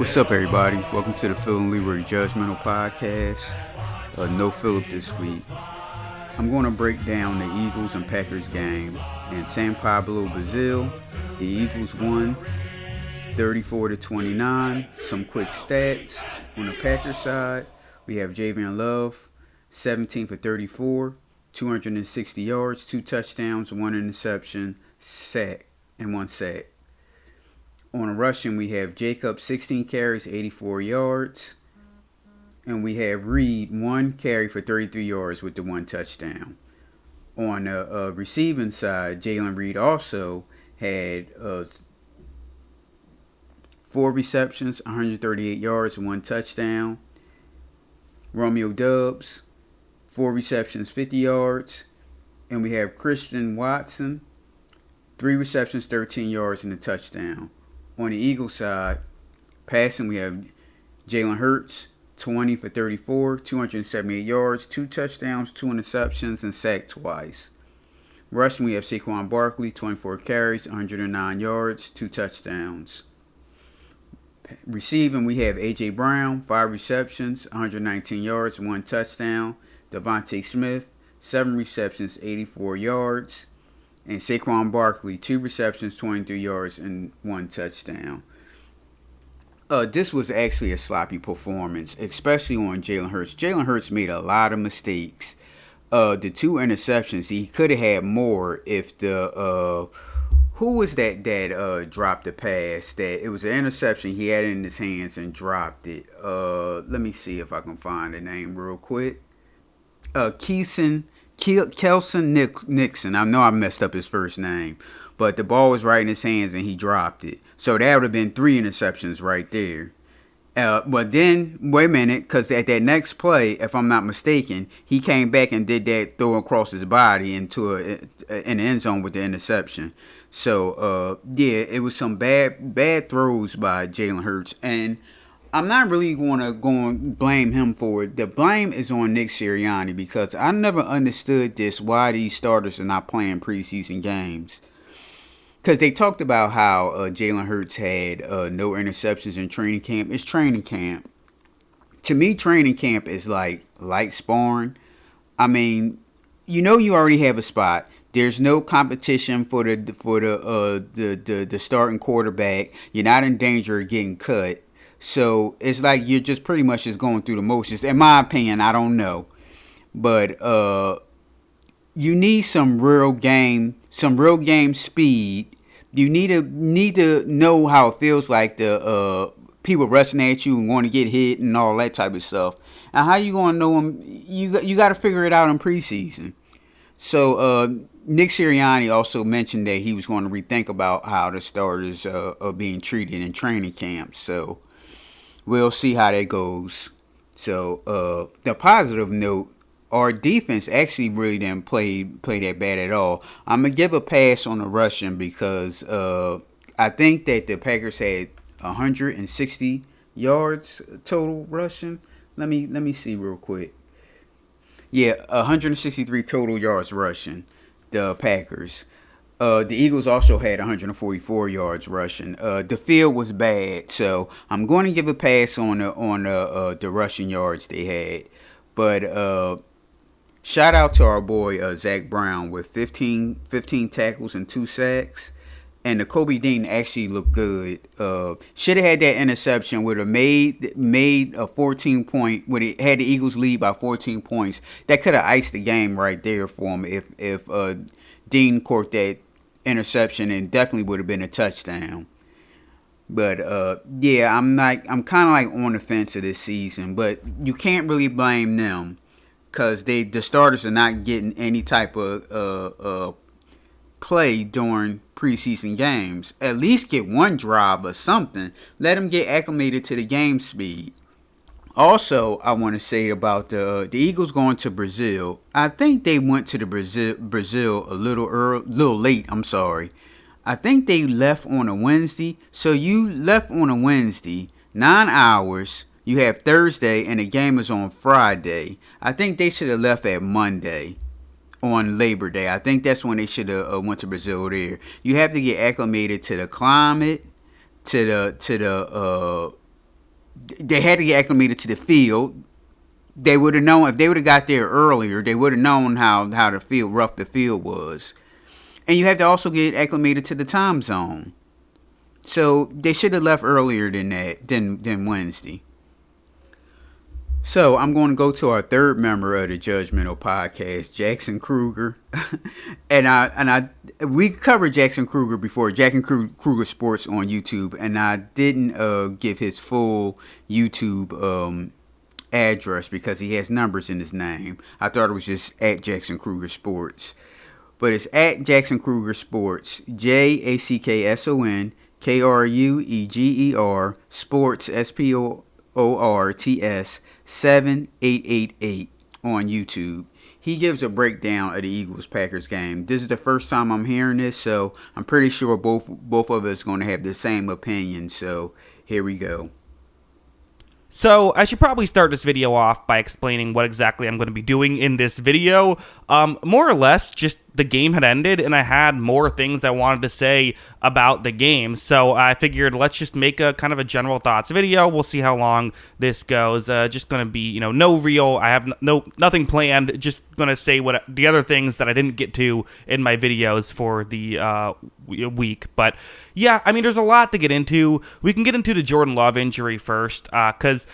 What's up, everybody? Welcome to the Phil and Leroy Judgmental Podcast. No Philip this week. I'm going to break down the Eagles and Packers game in São Paulo Brazil. The Eagles won 34-29. Some quick stats. On the Packers side, we have Javon Love, 17 for 34, 260 yards, 2 touchdowns, 1 interception, and 1 sack. On a rushing, we have Jacob, 16 carries, 84 yards. And we have Reed, 1 carry for 33 yards with the 1 touchdown. On the receiving side, Jalen Reed also had 4 receptions, 138 yards, and 1 touchdown. Romeo Dubs, 4 receptions, 50 yards. And we have Christian Watson, 3 receptions, 13 yards, and a touchdown. On the Eagles side, passing, we have Jalen Hurts, 20 for 34, 278 yards, 2 touchdowns, 2 interceptions, and sacked twice. Rushing, we have Saquon Barkley, 24 carries, 109 yards, 2 touchdowns. Receiving, we have A.J. Brown, 5 receptions, 119 yards, 1 touchdown. Devontae Smith, 7 receptions, 84 yards. And Saquon Barkley, 2 receptions, 23 yards, and 1 touchdown. This was actually a sloppy performance, especially on Jalen Hurts. Jalen Hurts made a lot of mistakes. The 2 interceptions, he could have had more if the who was that dropped the pass? That it was an interception. He had it in his hands and dropped it. Let me see if I can find the name real quick. Kelson Nixon. I know I messed up his first name, but the ball was right in his hands and he dropped it. So that would have been 3 interceptions right there. But then, wait a minute, because at that next play, if I'm not mistaken, he came back and did that throw across his body in the end zone with the interception. So, it was some bad throws by Jalen Hurts. And I'm not really going to blame him for it. The blame is on Nick Sirianni because I never understood why these starters are not playing preseason games. Because they talked about how Jalen Hurts had no interceptions in training camp. It's training camp. To me, training camp is like light sparring. I mean, you already have a spot. There's no competition for the starting quarterback. You're not in danger of getting cut. So it's like you're just pretty much just going through the motions. In my opinion, I don't know, but you need some real game speed. You need to know how it feels like the people rushing at you and want to get hit and all that type of stuff. And how you gonna know them? You got to figure it out in preseason. So Nick Sirianni also mentioned that he was going to rethink about how the starters are being treated in training camp. So we'll see how that goes. So, the positive note, our defense actually really didn't play that bad at all. I'm going to give a pass on the rushing because I think that the Packers had 160 yards total rushing. Let me see real quick. Yeah, 163 total yards rushing, the Packers. The Eagles also had 144 yards rushing. The field was bad, so I'm going to give a pass on the rushing yards they had. But shout out to our boy Zach Brown with 15 tackles and 2 sacks. And the Kobe Dean actually looked good. Should have had that interception. Would have made a 14-point. Would have had the Eagles lead by 14 points. That could have iced the game right there for him if Dean caught that interception, and definitely would have been a touchdown. But I'm kind of like on the fence of this season, but you can't really blame them because the starters are not getting any type of play during preseason games. At least get one drive or something. Let them get acclimated to the game speed. Also, I want to say about the Eagles going to Brazil. I think they went to the Brazil a little late. I'm sorry. I think they left on a Wednesday. So you left on a Wednesday, 9 hours. You have Thursday, and the game is on Friday. I think they should have left at Monday. on Labor Day. I think that's when they should have went to Brazil there. You have to get acclimated to the climate, to the they had to get acclimated to the field. They would have known if they would have got there earlier. They would have known how the field rough the field was, and you have to also get acclimated to the time zone. So they should have left earlier than that than Wednesday. So I'm going to go to our third member of the Judgmental Podcast, Jackson Kruger, and we covered Jackson Kruger before, Jackson Kruger Sports on YouTube, and I didn't give his full YouTube address because he has numbers in his name. I thought it was just at Jackson Kruger Sports, but it's at Jackson Kruger Sports, JACKSON KRUEGER Sports SPORTS 7888 on YouTube. He gives a breakdown of the Eagles-Packers game. This is the first time I'm hearing this, so I'm pretty sure both of us are going to have the same opinion. So here we go. So I should probably start this video off by explaining what exactly I'm going to be doing in this video. More or less, just the game had ended, and I had more things I wanted to say about the game. So I figured let's just make a kind of a general thoughts video. We'll see how long this goes. Just going to be, no real. I have nothing planned. Just going to say what the other things that I didn't get to in my videos for the week. But yeah, I mean, there's a lot to get into. We can get into the Jordan Love injury first, because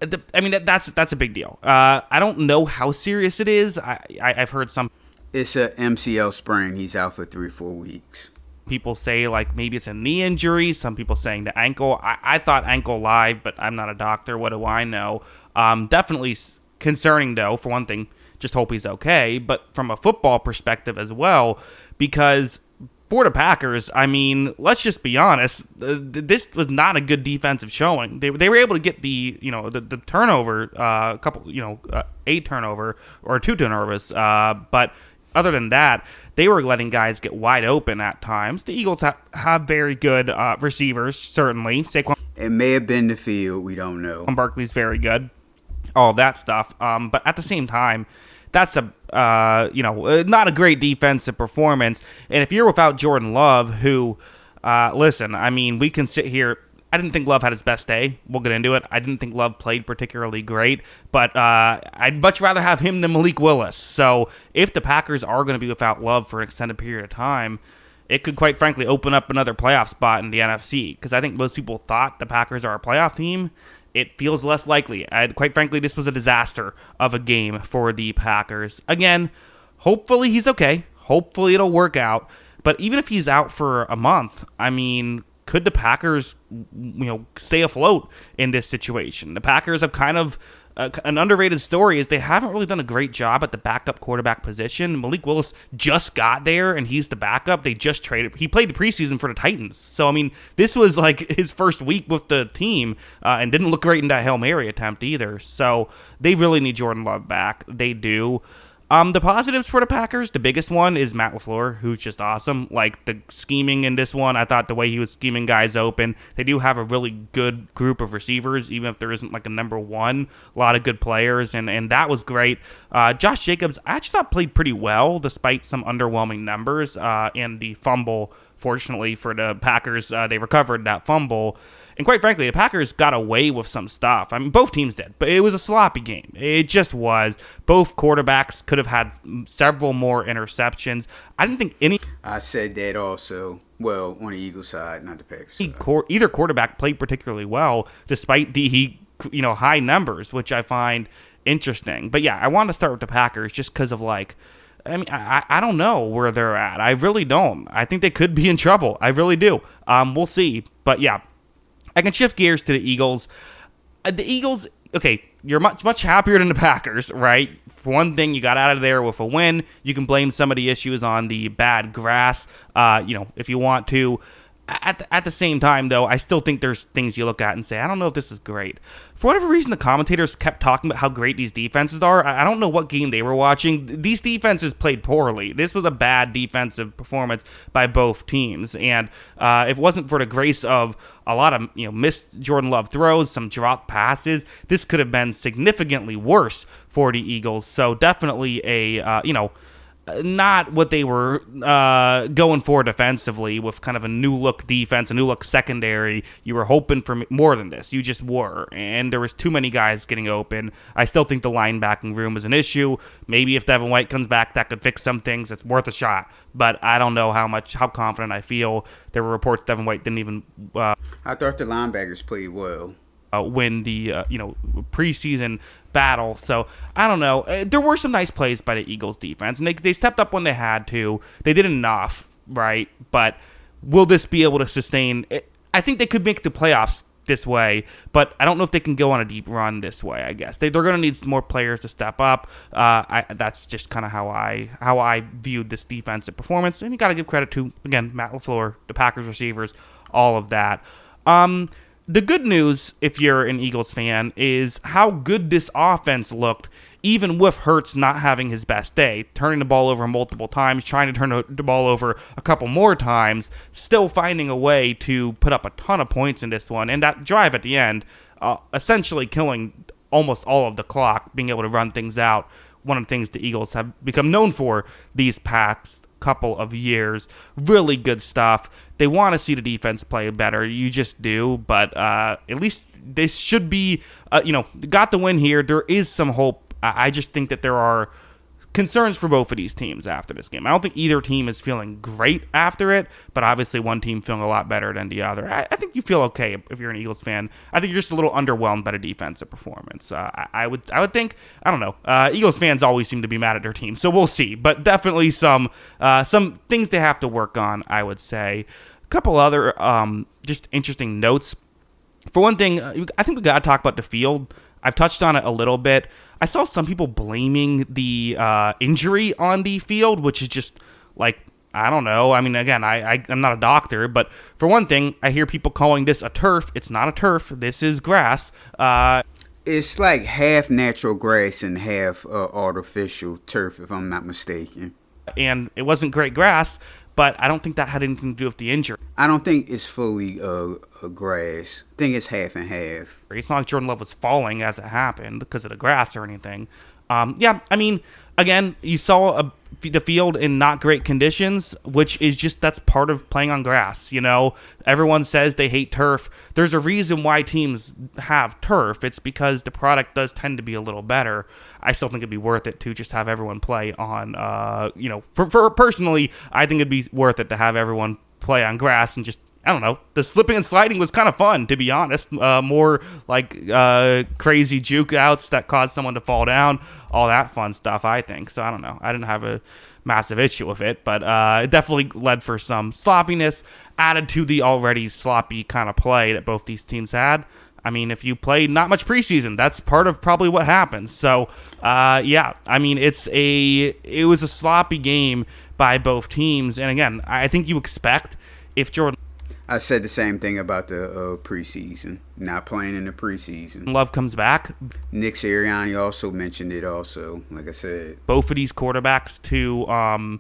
that's a big deal. I don't know how serious it is. I've heard some. It's a MCL sprain. He's out for 3-4 weeks. People say like maybe it's a knee injury. Some people saying the ankle. I thought ankle live, but I'm not a doctor. What do I know? Definitely concerning though. For one thing, just hope he's okay. But from a football perspective as well, because for the Packers, I mean, let's just be honest. This was not a good defensive showing. They were able to get the turnover, a turnover or 2 turnovers, but other than that, they were letting guys get wide open at times. The Eagles have very good receivers, certainly. It may have been the field. We don't know. Barkley's very good. All that stuff. But at the same time, that's not a great defensive performance. And if you're without Jordan Love, who, listen, I mean, we can sit here. I didn't think Love had his best day. We'll get into it. I didn't think Love played particularly great, but I'd much rather have him than Malik Willis. So if the Packers are going to be without Love for an extended period of time, it could quite frankly open up another playoff spot in the NFC, because I think most people thought the Packers are a playoff team. It feels less likely. Quite frankly, this was a disaster of a game for the Packers. Again, hopefully he's okay. Hopefully it'll work out. But even if he's out for a month, I mean, could the Packers, stay afloat in this situation? The Packers have kind of an underrated story is they haven't really done a great job at the backup quarterback position. Malik Willis just got there, and he's the backup. They just traded. He played the preseason for the Titans. So, I mean, this was like his first week with the team and didn't look great in that Hail Mary attempt either. So they really need Jordan Love back. They do. The positives for the Packers, the biggest one is Matt LaFleur, who's just awesome. Like, the scheming in this one, I thought the way he was scheming guys open. They do have a really good group of receivers, even if there isn't like a number one. A lot of good players, and that was great. Josh Jacobs, I actually thought played pretty well, despite some underwhelming numbers. And the fumble, fortunately for the Packers, they recovered that fumble. And quite frankly, the Packers got away with some stuff. I mean, both teams did, but it was a sloppy game. It just was. Both quarterbacks could have had several more interceptions. I didn't think any... I said that also. Well, on the Eagles side, not the Packers side. Either quarterback played particularly well, despite the high numbers, which I find interesting. But yeah, I want to start with the Packers just because of I don't know where they're at. I really don't. I think they could be in trouble. I really do. We'll see. But yeah. I can shift gears to the Eagles. The Eagles, okay, you're much happier than the Packers, right? For one thing, you got out of there with a win. You can blame some of the issues on the bad grass, if you want to. At the same time, though, I still think there's things you look at and say, I don't know if this is great. For whatever reason, the commentators kept talking about how great these defenses are. I don't know what game they were watching. These defenses played poorly. This was a bad defensive performance by both teams. And if it wasn't for the grace of a lot of missed Jordan Love throws, some dropped passes, this could have been significantly worse for the Eagles. So definitely not what they were going for defensively with kind of a new look defense, a new look secondary. You were hoping for more than this. You just were. And there was too many guys getting open. I still think the linebacking room is an issue. Maybe if Devin White comes back, that could fix some things. It's worth a shot. But I don't know how confident I feel. There were reports Devin White didn't even I thought the linebackers played well. win the preseason battle. So I don't know. There were some nice plays by the Eagles defense, and they stepped up when they had to. They did enough, right? But will this be able to sustain? I think they could make the playoffs this way, but I don't know if they can go on a deep run this way. I guess they're going to need some more players to step up. That's just kind of how I viewed this defensive performance, and you got to give credit to, again, Matt LaFleur, the Packers receivers, all of that. The good news, if you're an Eagles fan, is how good this offense looked, even with Hurts not having his best day, turning the ball over multiple times, trying to turn the ball over a couple more times, still finding a way to put up a ton of points in this one. And that drive at the end, essentially killing almost all of the clock, being able to run things out. One of the things the Eagles have become known for these past couple of years. Really good stuff. They want to see the defense play better. You just do. But at least this should be, got the win here. There is some hope. I just think that there are concerns for both of these teams after this game. I don't think either team is feeling great after it, but obviously one team feeling a lot better than the other. I think you feel okay if you're an Eagles fan. I think you're just a little underwhelmed by the defensive performance. I would think, I don't know. Eagles fans always seem to be mad at their team, so we'll see. But definitely some things they have to work on, I would say. A couple other just interesting notes. For one thing, I think we got to talk about the field. I've touched on it a little bit. I saw some people blaming the injury on the field, which is just like, I don't know. I mean, again, I'm not a doctor, but for one thing, I hear people calling this a turf. It's not a turf. This is grass. It's like half natural grass and half artificial turf, if I'm not mistaken. And it wasn't great grass, but I don't think that had anything to do with the injury. I don't think it's fully grass. I think it's half and half. It's not like Jordan Love was falling as it happened because of the grass or anything. I mean, again, you saw the field in not great conditions, which is just, that's part of playing on grass. Everyone says they hate turf. There's a reason why teams have turf. It's because the product does tend to be a little better. I still think it'd be worth it to just have everyone play on, for personally, I think it'd be worth it to have everyone play on grass and just, I don't know. The slipping and sliding was kind of fun, to be honest. More like crazy juke outs that caused someone to fall down. All that fun stuff, I think. So I don't know. I didn't have a massive issue with it, but it definitely led for some sloppiness added to the already sloppy kind of play that both these teams had. I mean, if you played not much preseason, that's part of probably what happens. So, I mean, it was a sloppy game by both teams. And again, I think you expect if Jordan... I said the same thing about the preseason. Not playing in the preseason. Love comes back. Nick Sirianni also mentioned it also, like I said. Both of these quarterbacks to,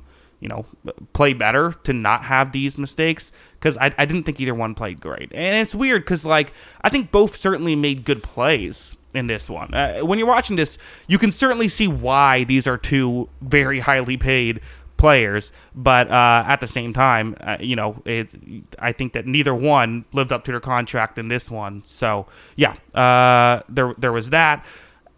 play better, to not have these mistakes. Because I didn't think either one played great. And it's weird because, I think both certainly made good plays in this one. When you're watching this, you can certainly see why these are two very highly paid players, but at the same time, I think that neither one lived up to their contract in this one. So there was that.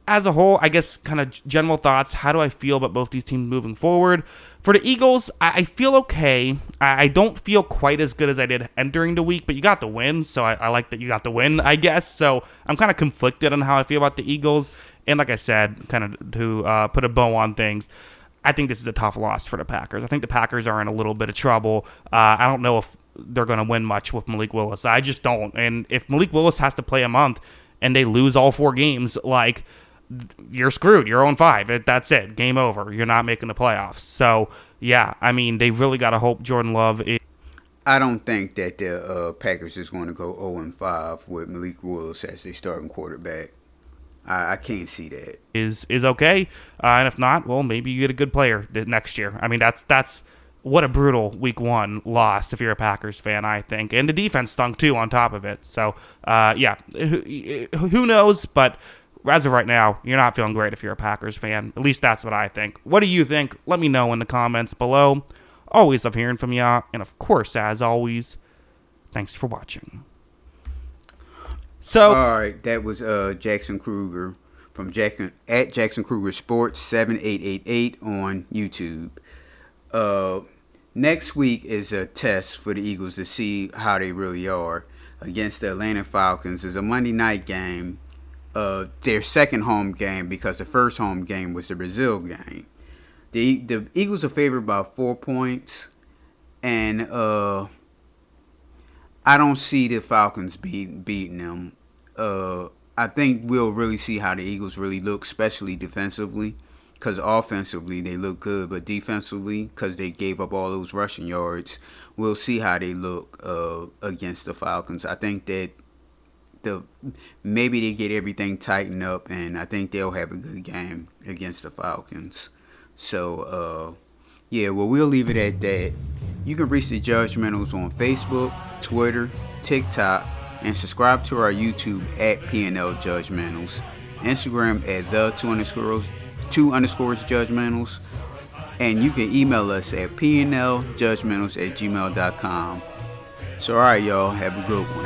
As a whole, I guess kind of general thoughts. How do I feel about both these teams moving forward? For the Eagles, I feel okay. I don't feel quite as good as I did entering the week, but you got the win, so I like that you got the win, I guess. So I'm kind of conflicted on how I feel about the Eagles. And like I said, kind of to put a bow on things, I think this is a tough loss for the Packers. I think the Packers are in a little bit of trouble. I don't know if they're going to win much with Malik Willis. I just don't. And if Malik Willis has to play a month and they lose all 4 games, you're screwed. You're 0-5. That's it. Game over. You're not making the playoffs. So, I mean, they've really got to hope Jordan Love is... I don't think that the Packers is going to go 0-5 with Malik Willis as their starting quarterback. I can't see that. Is okay, and if not, well, maybe you get a good player next year. I mean, that's what a brutal week 1 loss if you're a Packers fan, I think, and the defense stunk too on top of it. So, who knows? But as of right now, you're not feeling great if you're a Packers fan. At least that's what I think. What do you think? Let me know in the comments below. Always love hearing from ya. And of course, as always, thanks for watching. So, all right, that was Jackson Kruger from at Jackson Kruger Sports 7888 on YouTube. Next week is a test for the Eagles to see how they really are against the Atlanta Falcons. It's a Monday night game, their second home game, because the first home game was the Brazil game. The Eagles are favored by 4 points, and I don't see the Falcons beating them. I think we'll really see how the Eagles really look, especially defensively, because offensively they look good, but defensively, because they gave up all those rushing yards, we'll see how they look against the Falcons. I think that maybe they get everything tightened up, and I think they'll have a good game against the Falcons. So, we'll leave it at that. You can reach the Judgmentals on Facebook, Twitter, TikTok, and subscribe to our YouTube at pnljudgementals, Instagram at the two underscores judgmentals, and you can email us at pnljudgementals@gmail.com. So, all right, y'all, have a good one.